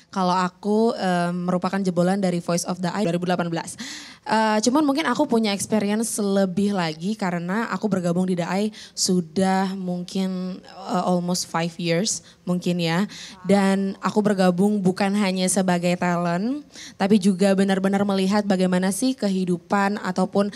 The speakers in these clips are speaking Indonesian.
Kalau aku merupakan jebolan dari Voice of the Eye 2018. Cuman mungkin aku punya experience lebih lagi karena aku bergabung di The Eye sudah mungkin almost 5 years mungkin ya. Dan aku bergabung bukan hanya sebagai talent, tapi juga benar-benar melihat bagaimana sih kehidupan ataupun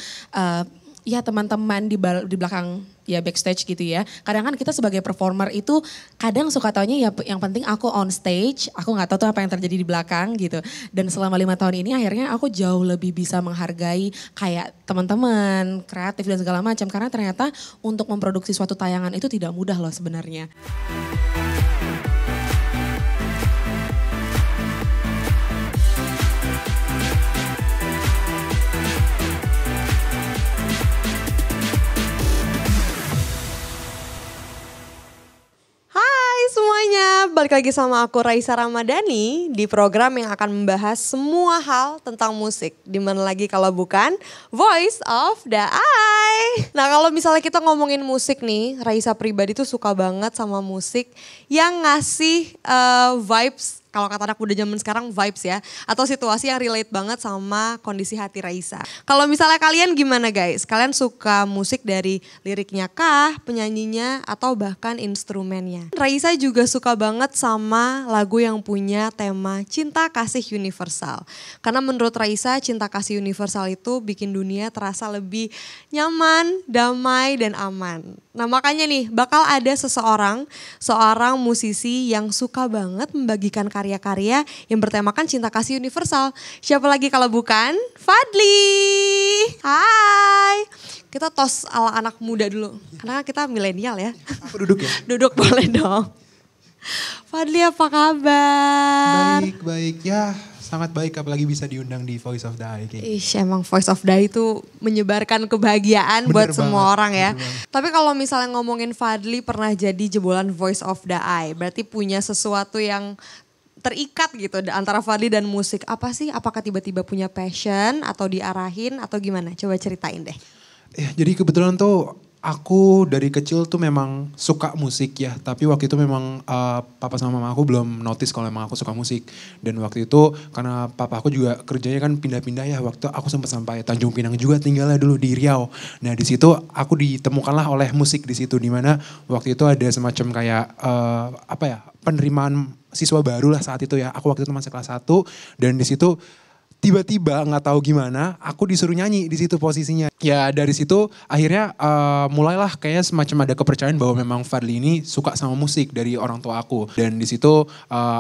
ya teman-teman di belakang ya backstage gitu ya. Kadang kan kita sebagai performer itu kadang suka taunya ya yang penting aku on stage, aku nggak tahu tuh apa yang terjadi di belakang gitu. Dan selama 5 tahun ini akhirnya aku jauh lebih bisa menghargai kayak teman-teman, kreatif dan segala macam. Karena ternyata untuk memproduksi suatu tayangan itu tidak mudah loh sebenarnya. Semuanya, balik lagi sama aku Raisa Ramadhani di program yang akan membahas semua hal tentang musik. Dimana lagi kalau bukan Voice of the Eye. Nah kalau misalnya kita ngomongin musik nih, Raisa pribadi tuh suka banget sama musik yang ngasih vibes. Kalau kata anak muda zaman sekarang vibes ya. Atau situasi yang relate banget sama kondisi hati Raisa. Kalau misalnya kalian gimana guys? Kalian suka musik dari liriknya kah, penyanyinya, atau bahkan instrumennya? Raisa juga suka banget sama lagu yang punya tema cinta kasih universal. Karena menurut Raisa cinta kasih universal itu bikin dunia terasa lebih nyaman, damai, dan aman. Nah makanya nih bakal ada seorang musisi yang suka banget membagikan karya-karya yang bertemakan cinta kasih universal. Siapa lagi kalau bukan Fadly. Hai. Kita tos ala anak muda dulu. Karena kita milenial ya. Aku duduk ya? Duduk boleh dong. Fadly apa kabar? Baik ya. Sangat baik apalagi bisa diundang di Voice of the Eye. Emang Voice of the Eye itu menyebarkan kebahagiaan buat semua orang ya. Tapi kalau misalnya ngomongin Fadly pernah jadi jebolan Voice of the Eye. Berarti punya sesuatu yang terikat gitu antara Fadly dan musik. Apa sih? Apakah tiba-tiba punya passion atau diarahin atau gimana? Coba ceritain deh. Ya, jadi kebetulan tuh aku dari kecil tuh memang suka musik ya. Tapi waktu itu memang papa sama mama aku belum notice kalau memang aku suka musik. Dan waktu itu karena papa aku juga kerjanya kan pindah-pindah ya. Waktu aku sempat sampai Tanjung Pinang juga tinggalnya dulu di Riau. Nah di situ aku ditemukanlah oleh musik di situ. Dimana waktu itu ada semacam kayak penerimaan siswa baru lah saat itu ya. Aku waktu itu masih kelas 1 dan di situ tiba-tiba nggak tahu gimana aku disuruh nyanyi di situ posisinya. Ya dari situ akhirnya mulailah kayaknya semacam ada kepercayaan bahwa memang Fadly ini suka sama musik dari orang tua aku. Dan di situ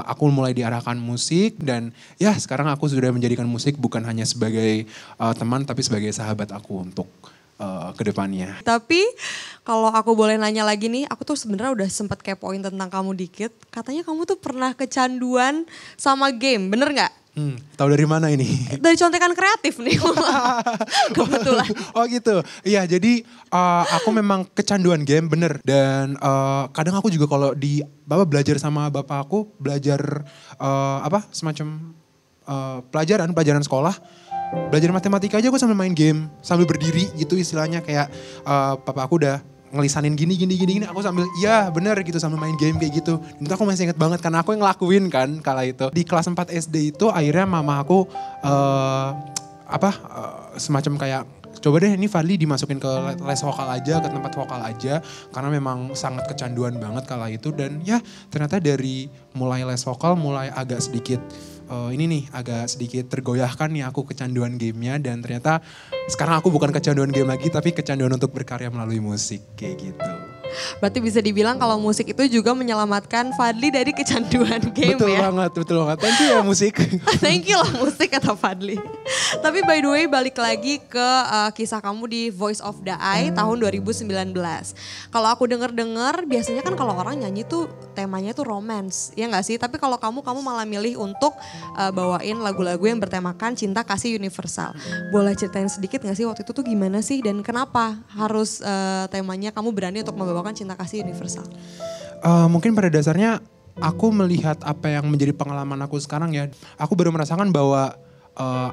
aku mulai diarahkan musik dan ya sekarang aku sudah menjadikan musik bukan hanya sebagai teman tapi sebagai sahabat aku untuk kedepannya. Tapi kalau aku boleh nanya lagi nih, aku tuh sebenarnya udah sempet kepoin tentang kamu dikit. Katanya kamu tuh pernah kecanduan sama game, bener nggak? Tahu dari mana ini? Dari contekan kreatif nih. Kebetulan. Oh gitu. Iya jadi aku memang kecanduan game bener. Dan kadang aku juga kalau belajar sama bapak aku, belajar semacam pelajaran sekolah. Belajar matematika aja aku sambil main game. Sambil berdiri gitu istilahnya kayak papa aku udah ngelisanin gini, aku sambil iya bener gitu sambil main game kayak gitu. Dan itu aku masih inget banget karena aku yang ngelakuin kan kala itu. Di kelas 4 SD itu akhirnya mama aku semacam kayak coba deh ini Fadly dimasukin ke les vokal aja, ke tempat vokal aja. Karena memang sangat kecanduan banget kala itu. Dan ya ternyata dari mulai les vokal mulai agak sedikit agak sedikit tergoyahkan nih aku kecanduan gamenya. Dan ternyata sekarang aku bukan kecanduan game lagi tapi kecanduan untuk berkarya melalui musik kayak gitu. Berarti bisa dibilang kalau musik itu juga menyelamatkan Fadly dari kecanduan game betul ya. Betul banget. Thank you ya musik. Thank you lah musik kata Fadly. Tapi by the way balik lagi ke kisah kamu di Voice of the Eye tahun 2019. Kalau aku denger biasanya kan kalau orang nyanyi tuh temanya tuh romance. Ya gak sih? Tapi kalau kamu malah milih untuk bawain lagu-lagu yang bertemakan cinta kasih universal. Boleh ceritain sedikit gak sih waktu itu tuh gimana sih? Dan kenapa harus temanya kamu berani untuk membawakan cinta kasih universal? Mungkin pada dasarnya aku melihat apa yang menjadi pengalaman aku sekarang ya. Aku baru merasakan bahwa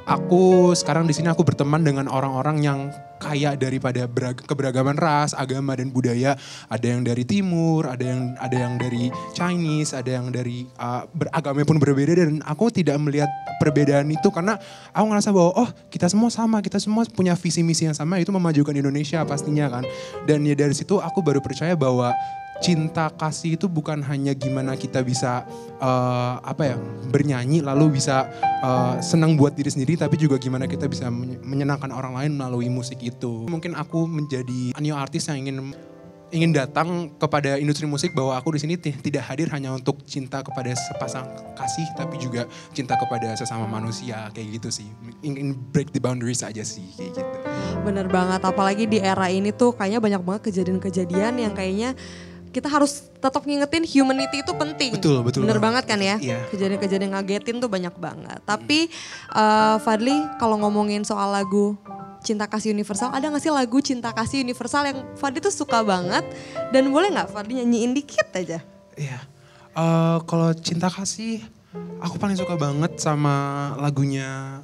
aku sekarang di sini aku berteman dengan orang-orang yang kaya daripada keberagaman ras, agama dan budaya. Ada yang dari timur, ada yang dari Chinese, ada yang dari beragama pun berbeda, dan aku tidak melihat perbedaan itu karena aku ngerasa bahwa kita semua sama, kita semua punya visi misi yang sama, itu memajukan Indonesia pastinya kan. Dan ya dari situ aku baru percaya bahwa cinta kasih itu bukan hanya gimana kita bisa bernyanyi lalu bisa senang buat diri sendiri, tapi juga gimana kita bisa menyenangkan orang lain melalui musik itu. Mungkin aku menjadi new artist yang ingin datang kepada industri musik bahwa aku di sini tidak hadir hanya untuk cinta kepada sepasang kasih, tapi juga cinta kepada sesama manusia, kayak gitu sih. Ingin break the boundaries aja sih, kayak gitu. Bener banget, apalagi di era ini tuh kayaknya banyak banget kejadian-kejadian yang kayaknya kita harus tetap ngingetin humanity itu penting. Betul. Bener banget kan ya? Iya. Kejadian-kejadian ngagetin tuh banyak banget. Tapi Fadly, kalau ngomongin soal lagu Cinta Kasih Universal, ada gak sih lagu Cinta Kasih Universal yang Fadly tuh suka banget? Dan boleh gak Fadly nyanyiin dikit aja? Iya. Kalau Cinta Kasih, aku paling suka banget sama lagunya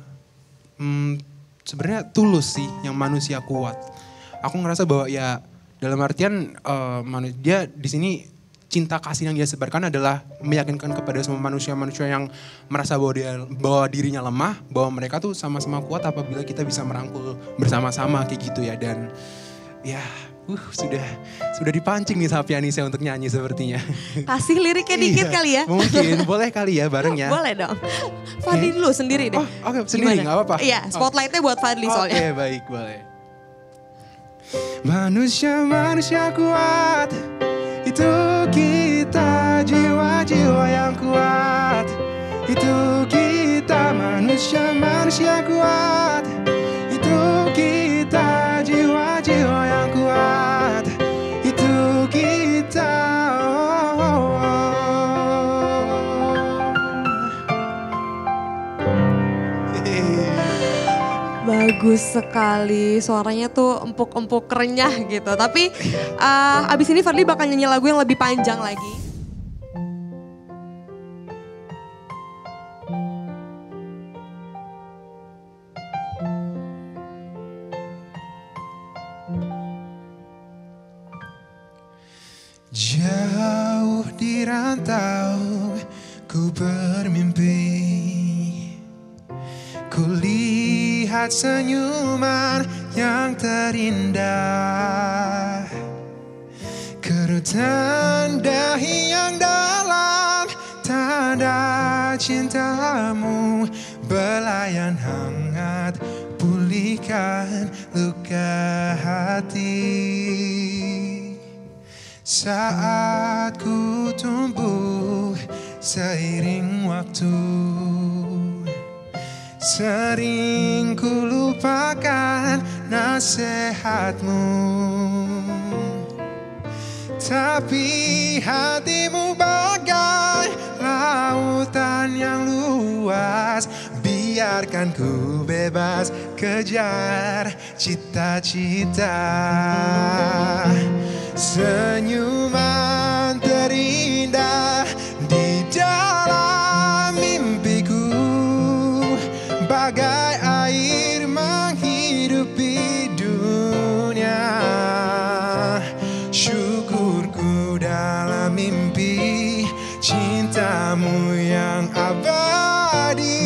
sebenarnya Tulus sih, yang Manusia Kuat. Aku ngerasa bahwa ya dalam artian dia di sini cinta kasih yang dia sebarkan adalah meyakinkan kepada semua manusia-manusia yang merasa bahwa dirinya lemah, bahwa mereka tuh sama-sama kuat apabila kita bisa merangkul bersama-sama kayak gitu ya. Dan ya sudah dipancing nih sama pianisnya untuk nyanyi sepertinya. Kasih liriknya dikit kali ya? Mungkin, boleh kali ya bareng ya. Boleh dong. Fadly dulu sendiri deh. Oke, sendiri gak apa-apa. Iya, spotlightnya buat Fadly soalnya. Oke, baik, boleh. Manusia kuat, itu kita, jiwa-jiwa yang kuat. Itu kita, manusia kuat. Itu kita, jiwa-jiwa yang kuat. Itu kita. Bagus sekali, suaranya tuh empuk-empuk renyah gitu. Tapi abis ini Fadly bakal nyanyi lagu yang lebih panjang lagi. Jauh di rantau ku bermimpi, ku lihat senyuman yang terindah, kerutan dahi yang dalam, tanda cintamu belayan hangat, pulihkan luka hati. Saat ku tumbuh seiring waktu, sering ku lupakan nasihatmu, tapi hatimu bagai lautan yang luas. Biarkan ku bebas kejar cita-cita. Senyuman terindah di dalam mimpiku, bagai air menghidupi dunia. Syukurku dalam mimpi, cintamu yang abadi,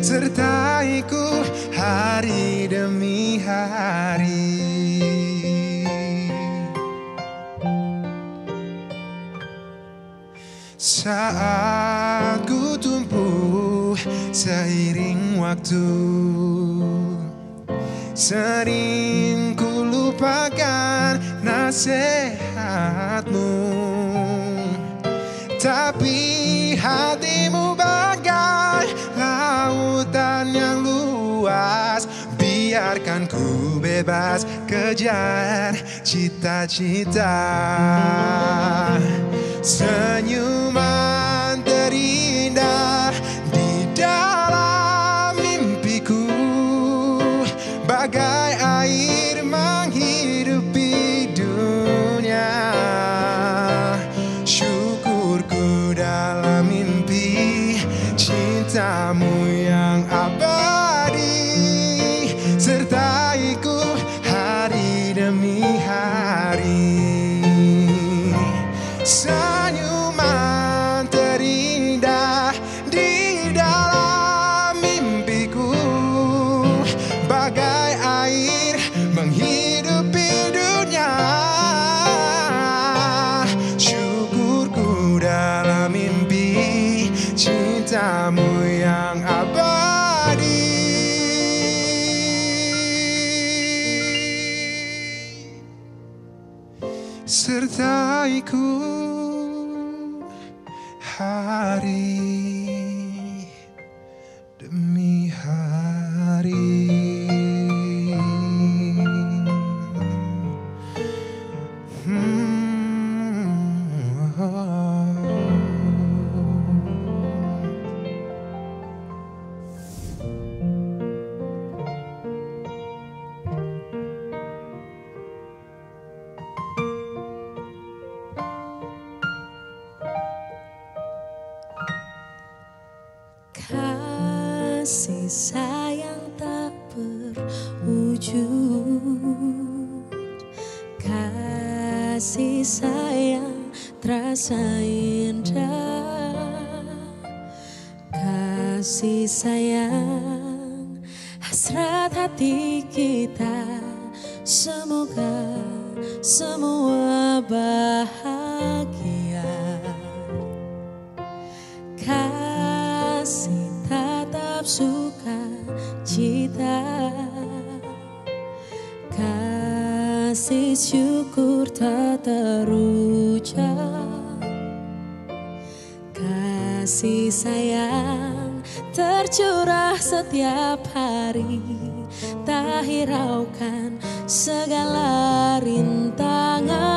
sertaiku hari demi hari. Saat ku tumbuh seiring waktu, sering ku lupakan nasihatmu, tapi hatimu bagai lautan yang luas. Biarkan ku bebas kejar cita-cita. Senyuman terindah di dalam mimpiku, bagai air menghidupi dunia. Syukurku dalam mimpi, cinta cintamu yang abadi, sertaiku hari demi hari. Senyuman terindah di dalam mimpiku, bagai air menghidupi dunia. Syukurku dalam mimpi cintamu yang abadi. Sertaiku hari demi hari. Kasih sayang tak berwujud, kasih sayang terasa indah, kasih sayang hasrat hati kita, semoga semua bahagia. Kasih tatap suka cita, kasih syukur tak terucap, kasih sayang tercurah setiap hari, tak hiraukan segala rintangan.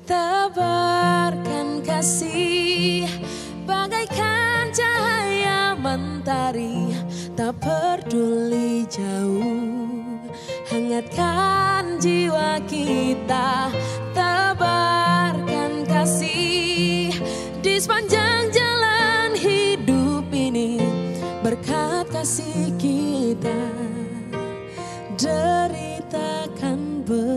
Tebarkan kasih bagaikan cahaya mentari, tak peduli jauh, hangatkan jiwa kita. Tebarkan kasih di sepanjang jalan hidup ini, berkat kasih kita derita kan berakhir.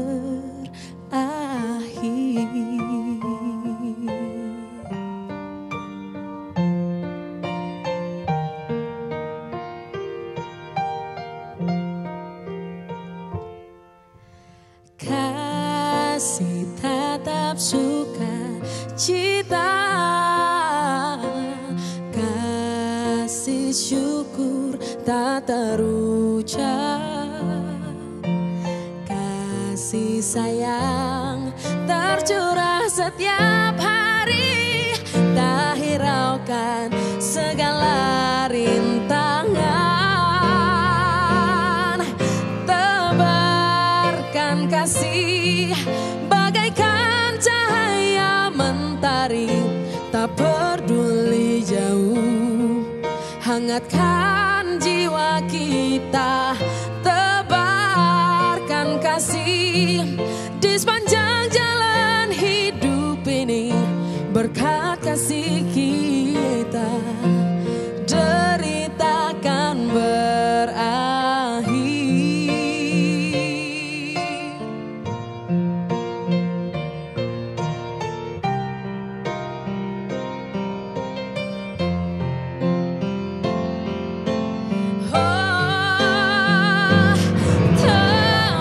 Kasih tatap suka cita, kasih syukur tak terucap, kasih sayang tercurah setiap hari, tak hiraukan segala rintangan. Tebarkan kasih bagaikan cahaya mentari, tak peduli jauh, hangatkan jiwa kita. Tebarkan kasih di sepanjang jalan hidup ini, berkat kasih kita derita kan berakhir.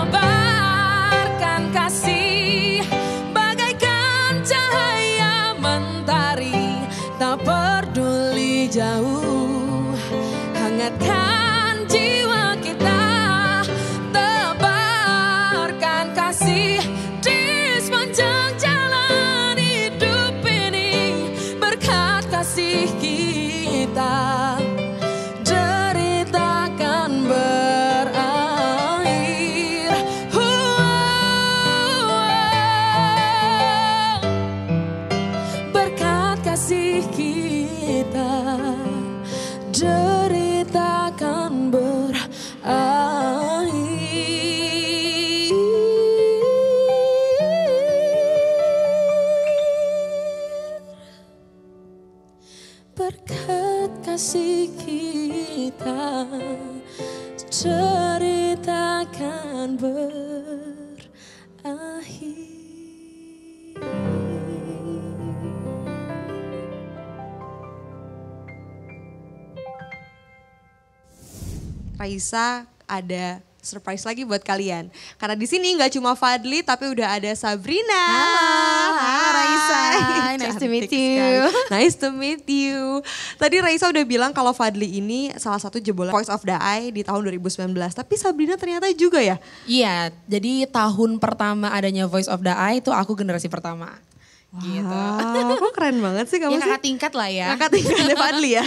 Tebarkan kasih bagaikan cahaya mentari, tak peduli jauh, hangatkan jiwa kita. Tebarkan kasih di sepanjang jalan hidup ini, berkat kasih kita derita kan berakhir. Berkat kasih kita derita kan berakhir. berkat kasih kita, cerita akan berakhir. Raisa, ada surprise lagi buat kalian. Karena di sini nggak cuma Fadly tapi udah ada Sabrina. Halo Raisa, nice to meet you. Nice to meet you. Tadi Raisa udah bilang kalau Fadly ini salah satu jebolan Voice of the Eye di tahun 2019. Tapi Sabrina ternyata juga ya? Iya, jadi tahun pertama adanya Voice of the Eye itu aku generasi pertama. Gitu. Wow, kok keren banget sih kamu Ya sih. kakak tingkat lah ya. Kakak tingkatnya Fadly ya.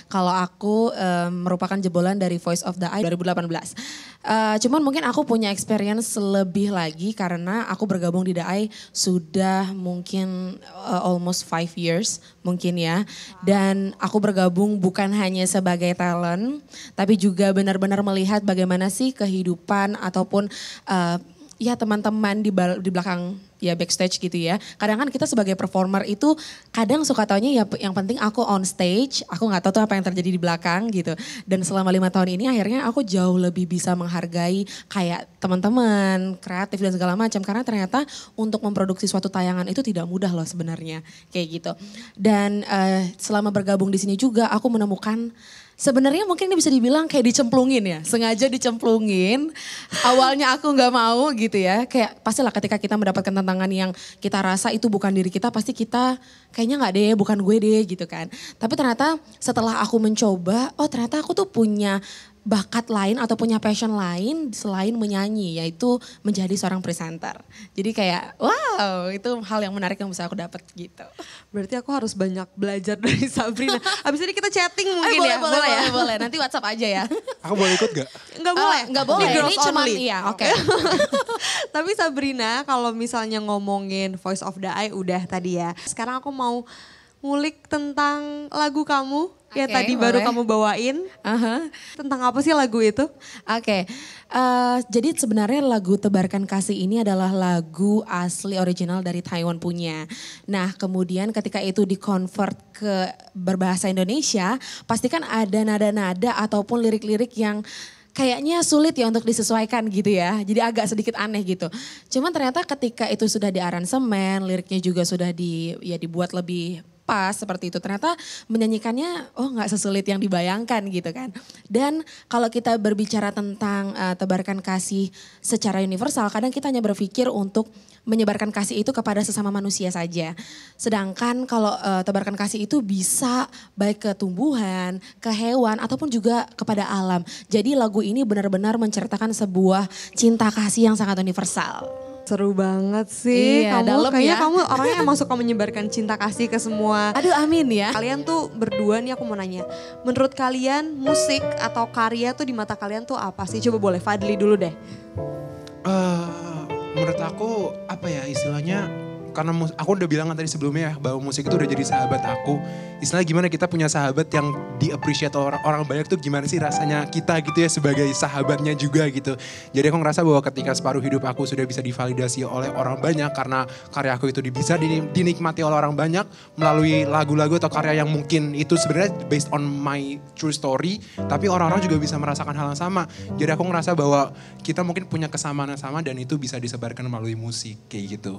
Kalau aku merupakan jebolan dari Voice of the Eye 2018. Cuman mungkin aku punya experience lebih lagi karena aku bergabung di The Eye sudah mungkin almost 5 years mungkin ya. Dan aku bergabung bukan hanya sebagai talent tapi juga benar-benar melihat bagaimana sih kehidupan ataupun ya teman-teman di belakang ya backstage gitu ya. Kadang kan kita sebagai performer itu kadang suka taunya ya yang penting aku on stage, aku nggak tahu tuh apa yang terjadi di belakang gitu. Dan selama 5 tahun ini akhirnya aku jauh lebih bisa menghargai kayak teman-teman, kreatif dan segala macam. Karena ternyata untuk memproduksi suatu tayangan itu tidak mudah loh sebenarnya kayak gitu. Dan selama bergabung di sini juga aku menemukan sebenarnya mungkin ini bisa dibilang kayak dicemplungin ya, sengaja dicemplungin. Awalnya aku nggak mau gitu ya, kayak pastilah ketika kita mendapatkan tantangan yang kita rasa itu bukan diri kita, pasti kita kayaknya nggak deh, bukan gue deh gitu kan. Tapi ternyata setelah aku mencoba, oh ternyata aku tuh punya bakat lain atau punya passion lain selain menyanyi, yaitu menjadi seorang presenter. Jadi kayak wow, itu hal yang menarik yang bisa aku dapat gitu. Berarti aku harus banyak belajar dari Sabrina. Abis ini kita chatting mungkin ya. Boleh. Nanti WhatsApp aja ya. Aku boleh ikut gak? Enggak boleh. Enggak boleh. Ini girls Ini cuma only. iya, oke. Tapi Sabrina, kalau misalnya ngomongin Voice of the Eye udah tadi ya. Sekarang aku mau ngulik tentang lagu kamu yang Oke, tadi baru boleh. kamu bawain. Tentang apa sih lagu itu? Oke, jadi sebenarnya lagu Tebarkan Kasih ini adalah lagu asli original dari Taiwan punya. Nah kemudian ketika itu di-convert ke berbahasa Indonesia, pastikan ada nada-nada ataupun lirik-lirik yang kayaknya sulit ya untuk disesuaikan gitu ya. Jadi agak sedikit aneh gitu. Cuman ternyata ketika itu sudah diaransemen, liriknya juga sudah dibuat lebih pas seperti itu. Ternyata menyanyikannya nggak sesulit yang dibayangkan gitu kan. Dan kalau kita berbicara tentang tebarkan kasih secara universal, kadang kita hanya berpikir untuk menyebarkan kasih itu kepada sesama manusia saja. Sedangkan kalau tebarkan kasih itu bisa baik ke tumbuhan, ke hewan ataupun juga kepada alam. Jadi lagu ini benar-benar menceritakan sebuah cinta kasih yang sangat universal. Seru banget sih. Iya, Kamu dalam kayaknya ya. kamu orangnya emang suka menyebarkan cinta kasih ke semua. Aduh amin ya. Kalian tuh berdua nih aku mau nanya. Menurut kalian musik atau karya tuh di mata kalian tuh apa sih? Coba boleh Fadly dulu deh. Menurut aku apa ya istilahnya, karena aku udah bilang kan tadi sebelumnya ya bahwa musik itu udah jadi sahabat aku. Istilahnya gimana kita punya sahabat yang di-appreciate orang banyak tuh gimana sih rasanya kita gitu ya sebagai sahabatnya juga gitu. Jadi aku ngerasa bahwa ketika separuh hidup aku sudah bisa divalidasi oleh orang banyak karena karya aku itu bisa dinikmati oleh orang banyak melalui lagu-lagu atau karya yang mungkin itu sebenarnya based on my true story, tapi orang-orang juga bisa merasakan hal yang sama. Jadi aku ngerasa bahwa kita mungkin punya kesamaan yang sama dan itu bisa disebarkan melalui musik kayak gitu.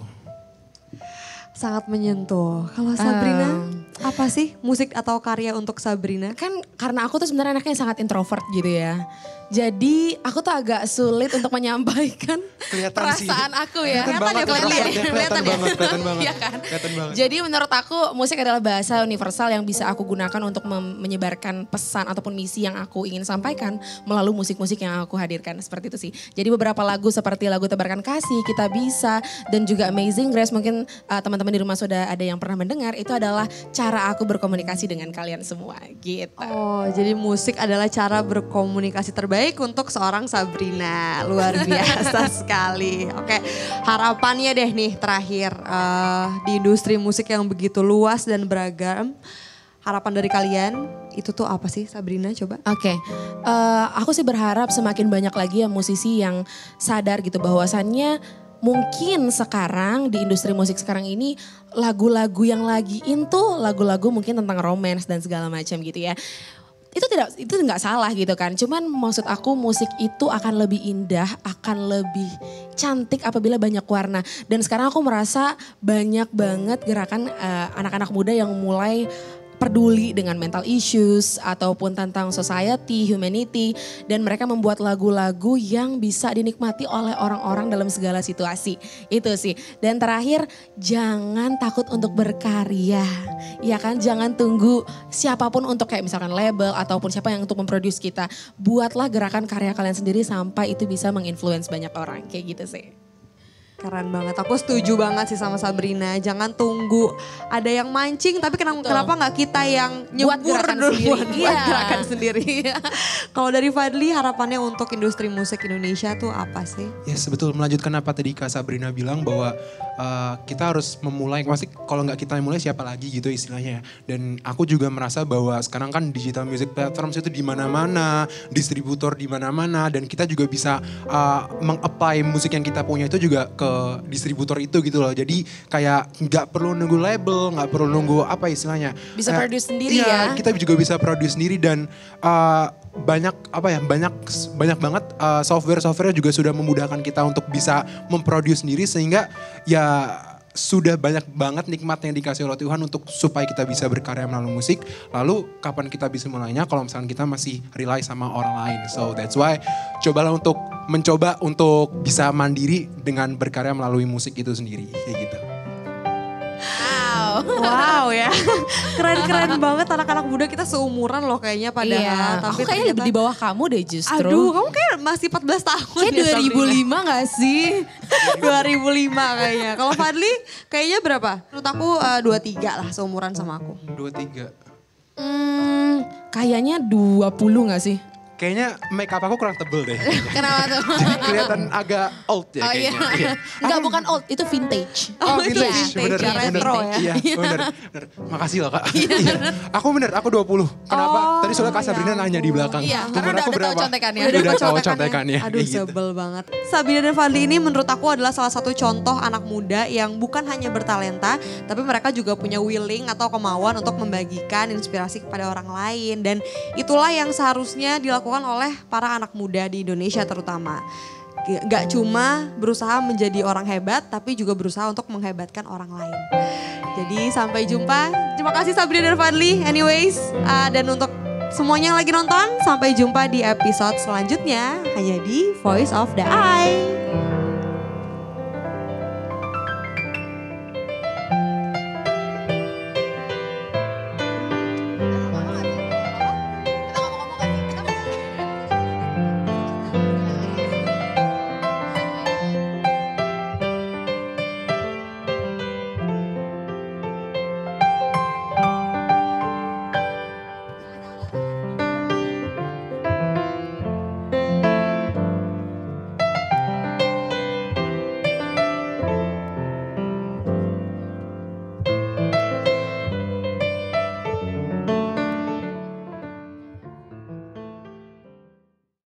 Sangat menyentuh. Kalau Sabrina, apa sih musik atau karya untuk Sabrina? Kan karena aku tuh sebenarnya anaknya sangat introvert gitu ya. Jadi aku tuh agak sulit untuk menyampaikan Kelihatan sih. perasaan aku ya. Kelihatan banget. Iya kan? Kelihatan banget. Jadi menurut aku musik adalah bahasa universal yang bisa aku gunakan untuk menyebarkan pesan ataupun misi yang aku ingin sampaikan melalui musik-musik yang aku hadirkan. Seperti itu sih. Jadi beberapa lagu seperti lagu Tebarkan Kasih, Kita Bisa, dan juga Amazing Grace, mungkin teman-teman di rumah sudah ada yang pernah mendengar, itu adalah cara aku berkomunikasi dengan kalian semua gitu. Oh, jadi musik adalah cara berkomunikasi terbaik untuk seorang Sabrina. Luar biasa sekali. Oke, harapannya deh nih terakhir di industri musik yang begitu luas dan beragam. Harapan dari kalian itu tuh apa sih Sabrina, coba? Oke, aku sih berharap semakin banyak lagi ya musisi yang sadar gitu bahwasannya mungkin sekarang di industri musik sekarang ini lagu-lagu yang lagi into lagu-lagu mungkin tentang romance dan segala macam gitu ya. Itu nggak salah gitu kan. Cuman maksud aku musik itu akan lebih indah, akan lebih cantik apabila banyak warna. Dan sekarang aku merasa banyak banget gerakan anak-anak muda yang mulai peduli dengan mental issues ataupun tentang society, humanity, dan mereka membuat lagu-lagu yang bisa dinikmati oleh orang-orang dalam segala situasi. Itu sih. Dan terakhir, jangan takut untuk berkarya. Ya kan, jangan tunggu siapapun untuk kayak misalkan label ataupun siapa yang untuk memproduce kita. Buatlah gerakan karya kalian sendiri sampai itu bisa menginfluence banyak orang. Kayak gitu sih. Keren banget, aku setuju banget sih sama Sabrina. Jangan tunggu ada yang mancing, tapi kenapa nggak kita yang nyebur buat gerakan sendiri. Kalau dari Fadli, harapannya untuk industri musik Indonesia tuh apa sih? Ya betul, melanjutkan apa tadi Kak Sabrina bilang bahwa kita harus memulai, masih kalau nggak kita mulai siapa lagi gitu istilahnya. Dan aku juga merasa bahwa sekarang kan digital music platforms itu di mana-mana, distributor di mana-mana, dan kita juga bisa meng-apply musik yang kita punya itu juga ke distributor itu gitu loh. Jadi kayak nggak perlu nunggu label, nggak perlu nunggu apa istilahnya. Bisa produce sendiri ya. Kita juga bisa produce sendiri dan banyak banget software-software juga sudah memudahkan kita untuk bisa memproduce sendiri sehingga ya sudah banyak banget nikmat yang dikasih oleh Tuhan untuk supaya kita bisa berkarya melalui musik. Lalu kapan kita bisa mulainya kalau misalnya kita masih rely sama orang lain. So that's why mencoba untuk bisa mandiri dengan berkarya melalui musik itu sendiri kayak gitu. Wow ya, keren-keren banget anak-anak muda kita seumuran loh kayaknya padahal. Iya, tapi aku kayaknya lebih di bawah kamu deh justru. Aduh, kamu kayak masih 14 tahun. Kayak 2005 gak sih? 2005 kayaknya. Kalau Fadli kayaknya berapa? Menurut aku 23 lah, seumuran sama aku. 23. Kayaknya 20 gak sih? Kayaknya make up aku kurang tebel deh. Kenapa tuh? Jadi kelihatan agak old ya Oh kayaknya. iya. Enggak, bukan old, itu vintage. Oh iya, vintage, bener, ya, bener. retro ya. Iya, bener. Makasih loh Kak. Iya. Aku 20. Kenapa? Tadi soalnya Kak Sabrina nanya di belakang. Iya, Umur karena aku udah tahu berapa? contekannya. Udah tahu contekannya. Aduh kayak gitu. sebel banget. Sabrina dan Fadli ini menurut aku adalah salah satu contoh anak muda yang bukan hanya bertalenta, tapi mereka juga punya willing atau kemauan untuk membagikan inspirasi kepada orang lain. Dan itulah yang seharusnya dilakukan oleh para anak muda di Indonesia terutama. Gak cuma berusaha menjadi orang hebat, tapi juga berusaha untuk menghebatkan orang lain. Jadi sampai jumpa. Terima kasih Sabrina dan Fadli. Anyways, dan untuk semuanya yang lagi nonton, sampai jumpa di episode selanjutnya hanya di Voice of the Eye.